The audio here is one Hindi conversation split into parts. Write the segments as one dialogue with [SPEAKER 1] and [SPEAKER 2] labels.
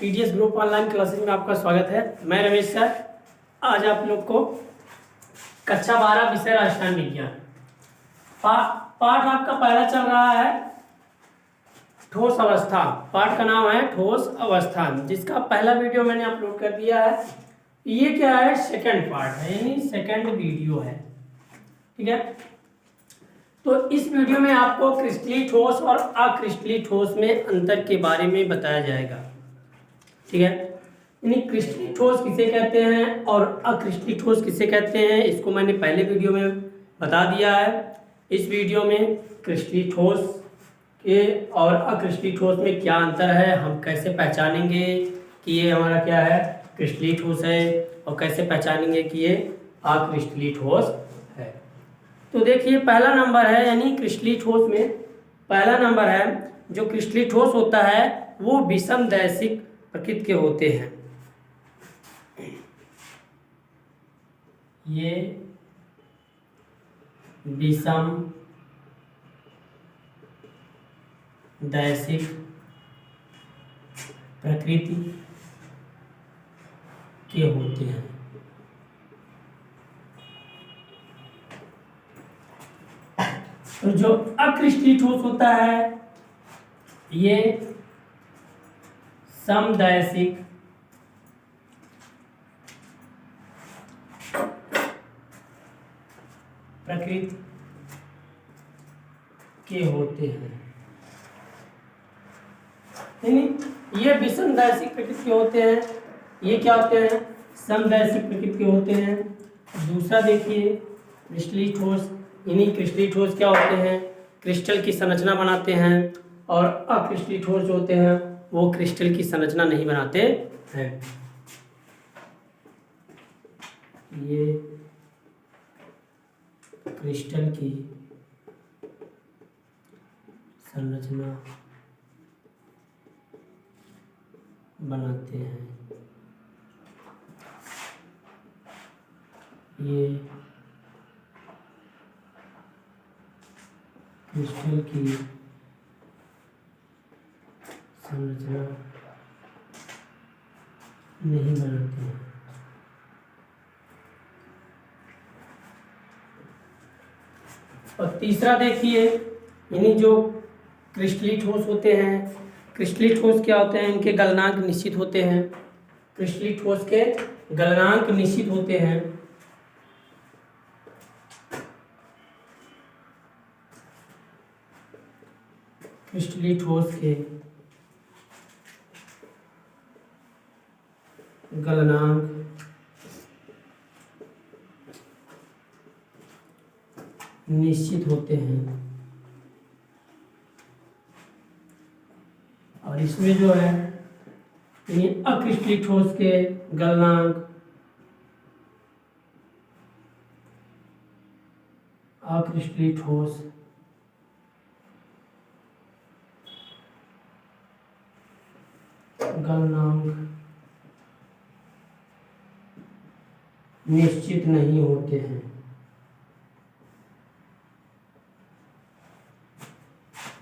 [SPEAKER 1] पीडीएस ग्रुप ऑनलाइन क्लासेस में आपका स्वागत है। मैं रमेश सर। आज आप लोग को कक्षा 12 विषय रसायन विज्ञान पाठ आपका पहला चल रहा है ठोस अवस्था। पाठ का नाम है ठोस अवस्था, जिसका पहला वीडियो मैंने अपलोड कर दिया है। ये क्या है, सेकंड पार्ट है, यानी सेकंड वीडियो है। ठीक है, तो इस वीडियो में आपको क्रिस्टलीय ठोस और अक्रिस्टलीय ठोस में अंतर के बारे में बताया जाएगा। ठीक है, यानी क्रिस्टलीय ठोस किसे कहते हैं और अक्रिस्टलीय ठोस किसे कहते हैं, इसको मैंने पहले वीडियो में बता दिया है। इस वीडियो में क्रिस्टलीय ठोस के और अक्रिस्टलीय ठोस में क्या अंतर है, हम कैसे पहचानेंगे कि ये हमारा क्या है, क्रिस्टलीय ठोस है, और कैसे पहचानेंगे कि ये अक्रिस्टलीय ठोस है। तो देखिए, पहला नंबर है, यानी क्रिस्टलीय ठोस में पहला नंबर है, जो क्रिस्टलीय ठोस होता है वो विषमदैशिक प्रकृति के होते हैं। ये विषमदैशिक प्रकृति के होते हैं। तो जो अक्रिस्टलीय ठोस होता है ये समदैशिक प्रकृति के होते हैं, यानी ये विषमदैशिक प्रकृति के होते हैं। ये क्या होते हैं, समदैशिक प्रकृति के होते हैं। दूसरा देखिए, क्रिस्टलीय ठोस, यानी क्रिस्टलीय ठोस क्या होते हैं, क्रिस्टल की संरचना बनाते हैं, और अक्रिस्टलीय ठोस जो होते हैं वो क्रिस्टल की संरचना नहीं बनाते हैं। ये क्रिस्टल की संरचना बनाते हैं। ये क्रिस्टल की संरचना नहीं बनाते हैं। और तीसरा देखिए, यानी जो क्रिस्टलीय ठोस होते हैं, क्रिस्टलीय ठोस क्या होते हैं, इनके गलनांक निश्चित होते हैं। क्रिस्टलीय ठोस के गलनांक निश्चित होते हैं। क्रिस्टलीय ठोस के गलनांक निश्चित होते हैं, और इसमें जो है ये अक्रिस्टलीय ठोस के गलनांक अक्रिस्टलीय ठोस गलनांक निश्चित नहीं होते हैं।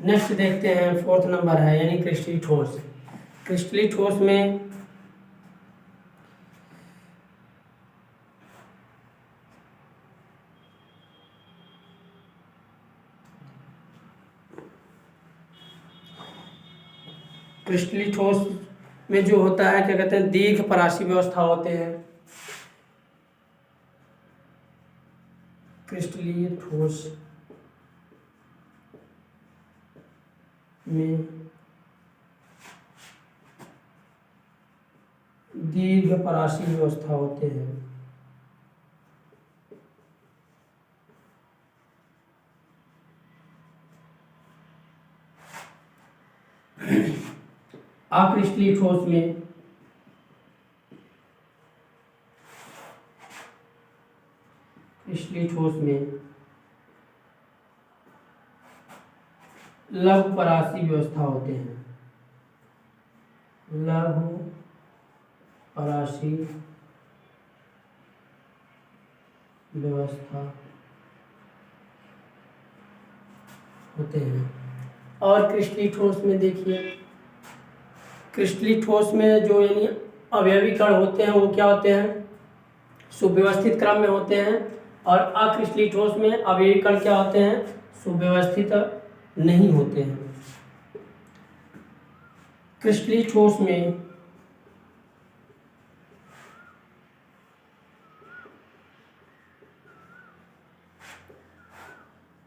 [SPEAKER 1] नेक्स्ट देखते हैं, फोर्थ नंबर है, यानी क्रिस्टलीय ठोस। क्रिस्टलीय ठोस में क्रिस्टलीय ठोस में जो होता है, क्या कहते हैं, दीर्घ परासी व्यवस्था होते हैं। क्रिस्टलीय ठोस में दीर्घ परासी व्यवस्था होते हैं। अक्रिस्टलीय ठोस में क्रिस्टलीय ठोस में लघु परासी व्यवस्था होते हैं। लघु परासी व्यवस्था होते हैं। और क्रिस्टलीय ठोस में देखिए क्रिस्टलीय ठोस में जो यानी अवयवी कण होते हैं वो क्या होते हैं, सुव्यवस्थित क्रम में होते हैं, और अक्रिस्टलीय ठोस में अवयवी कण क्या होते हैं, सुव्यवस्थित नहीं होते हैं। क्रिस्टलीय ठोस में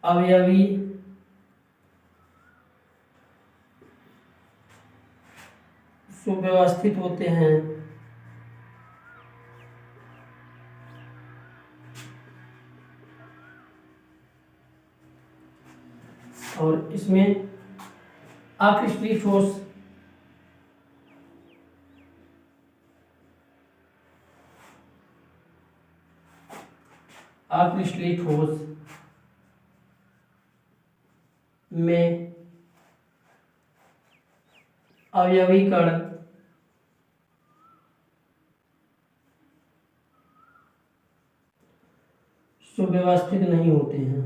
[SPEAKER 1] अवयवी सुव्यवस्थित होते हैं और इसमें अक्रिस्टलीय ठोस अक्रिस्टलीय ठोस में अवयवी कण सुव्यवस्थित नहीं होते हैं।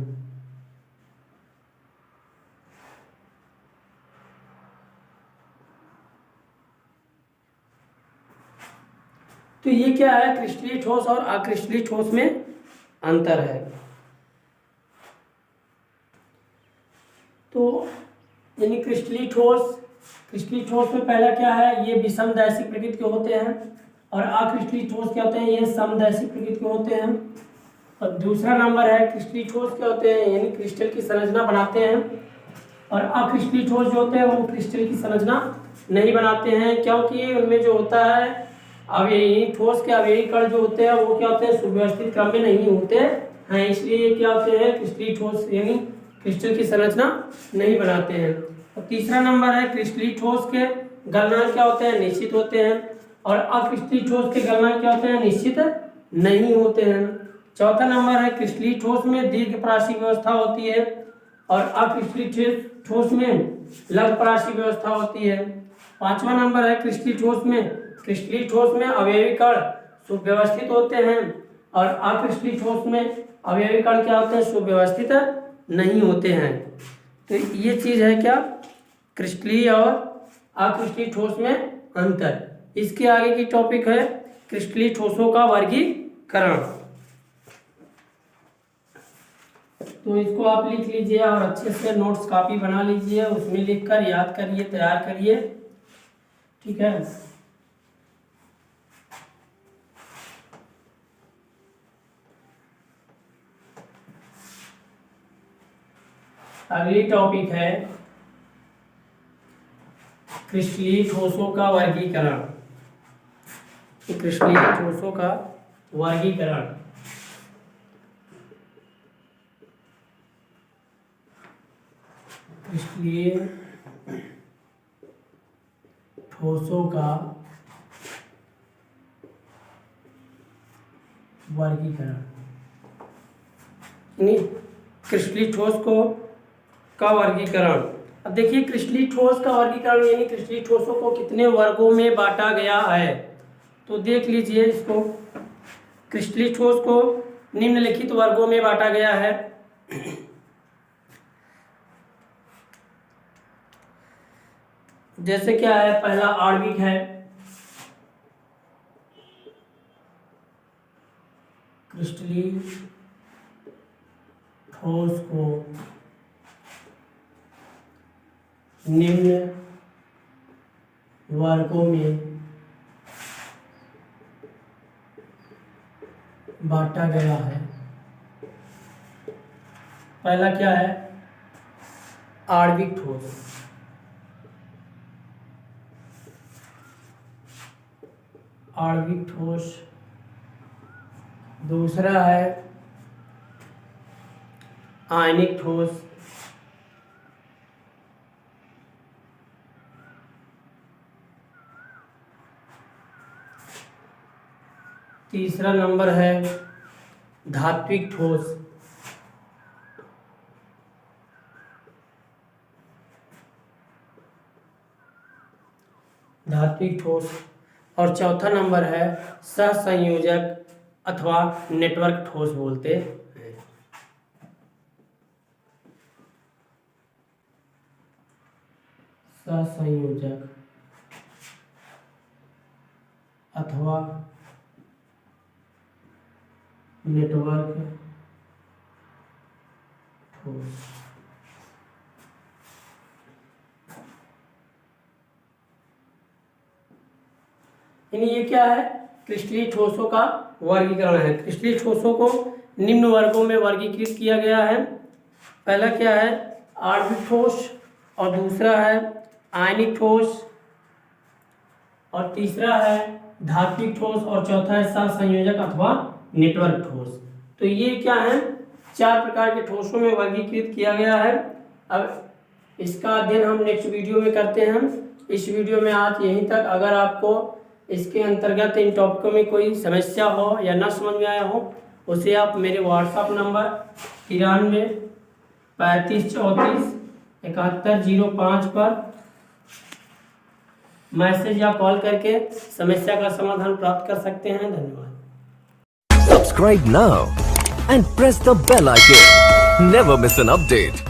[SPEAKER 1] तो ये क्या है, क्रिस्टलीय ठोस और अक्रिस्टलीय ठोस में अंतर है। तो यानी क्रिस्टलीय ठोस में पहला क्या है, ये विषमदैशिक प्रकृति के होते हैं, और अक्रिस्टलीय ठोस क्या होते हैं, ये समदैशिक प्रकृति के होते हैं। और दूसरा नंबर है क्रिस्टलीय ठोस क्या होते हैं, यानी क्रिस्टल की संरचना बनाते हैं, और अक्रिस्टलीय ठोस जो होते हैं वो क्रिस्टल की संरचना नहीं बनाते हैं, क्योंकि उनमें जो होता है अवयवी ठोस के अवयवी कण जो होते हैं वो क्या होते हैं, सुव्यवस्थित क्रम में नहीं होते हैं, इसलिए क्या होते हैं, क्रिस्टलीय ठोस यानी क्रिस्टल की संरचना नहीं बनाते हैं। और तीसरा नंबर है क्रिस्टलीय ठोस के गलनांक क्या होते हैं, निश्चित होते हैं, और अक्रिस्टलीय ठोस के गलनांक क्या होते हैं, निश्चित नहीं होते हैं। चौथा नंबर है क्रिस्टलीय ठोस में दीर्घपराशी व्यवस्था होती है, और अक्रिस्टलीय ठोस में लघुपराशी व्यवस्था होती है। पांचवा नंबर है क्रिस्टलीय ठोस में अवयवी कण सुव्यवस्थित होते हैं, और अक्रिस्टलीय ठोस में अवयवी कण क्या होते हैं, सुव्यवस्थित नहीं होते हैं। तो ये चीज है क्या, क्रिस्टलीय और अक्रिस्टलीय ठोस में अंतर। इसके आगे की टॉपिक है क्रिस्टलीय ठोसों का वर्गीकरण। तो इसको आप लिख लीजिए और अच्छे से नोट्स कॉपी बना लीजिए, उसमें लिखकर याद करिए, तैयार करिए, ठीक है। अगली टॉपिक है क्रिस्टलीय ठोसों का वर्गीकरण। क्रिस्टलीय ठोसों का वर्गीकरण, क्रिस्टलीय ठोसों का वर्गीकरण, क्रिस्टलीय ठोस का वर्गीकरण। अब देखिए क्रिस्टलीय ठोस का वर्गीकरण यानी क्रिस्टलीय ठोसों को कितने वर्गों में बांटा गया है, तो देख लीजिए इसको। क्रिस्टलीय ठोस को निम्नलिखित वर्गों में बांटा गया है। जैसे क्या है, पहला आणविक है, क्रिस्टलीय ठोस को निम्न वर्गों में बांटा गया है। पहला क्या है, आणविक ठोस, आणविक ठोस। दूसरा है आयनिक ठोस, तीसरा नंबर है धात्विक ठोस, और चौथा नंबर है सहसंयोजक अथवा नेटवर्क ठोस बोलते हैं। सहसंयोजक अथवा नेटवर्क ठोस। यानी ये क्या है, क्रिस्टलीय ठोसों का वर्गीकरण है। क्रिस्टलीय ठोसों को निम्न वर्गों में वर्गीकृत किया गया है। पहला क्या है, आणविक ठोस, और दूसरा है आयनिक ठोस, और तीसरा है धात्विक ठोस, और चौथा है सहसंयोजक अथवा नेटवर्क ठोस। तो ये क्या है, 4 प्रकार के ठोसों में वर्गीकृत किया गया है। अब इसका अध्ययन हम नेक्स्ट वीडियो में करते हैं। इस वीडियो में आज यहीं तक। अगर आपको इसके अंतर्गत इन टॉपिकों में कोई समस्या हो या ना समझ में आया हो, उसे आप मेरे व्हाट्सएप नंबर 93 35 34 71 05 पर मैसेज या कॉल करके समस्या का समाधान प्राप्त कर सकते हैं। धन्यवाद।
[SPEAKER 2] Subscribe now and press the bell icon. Never miss an update.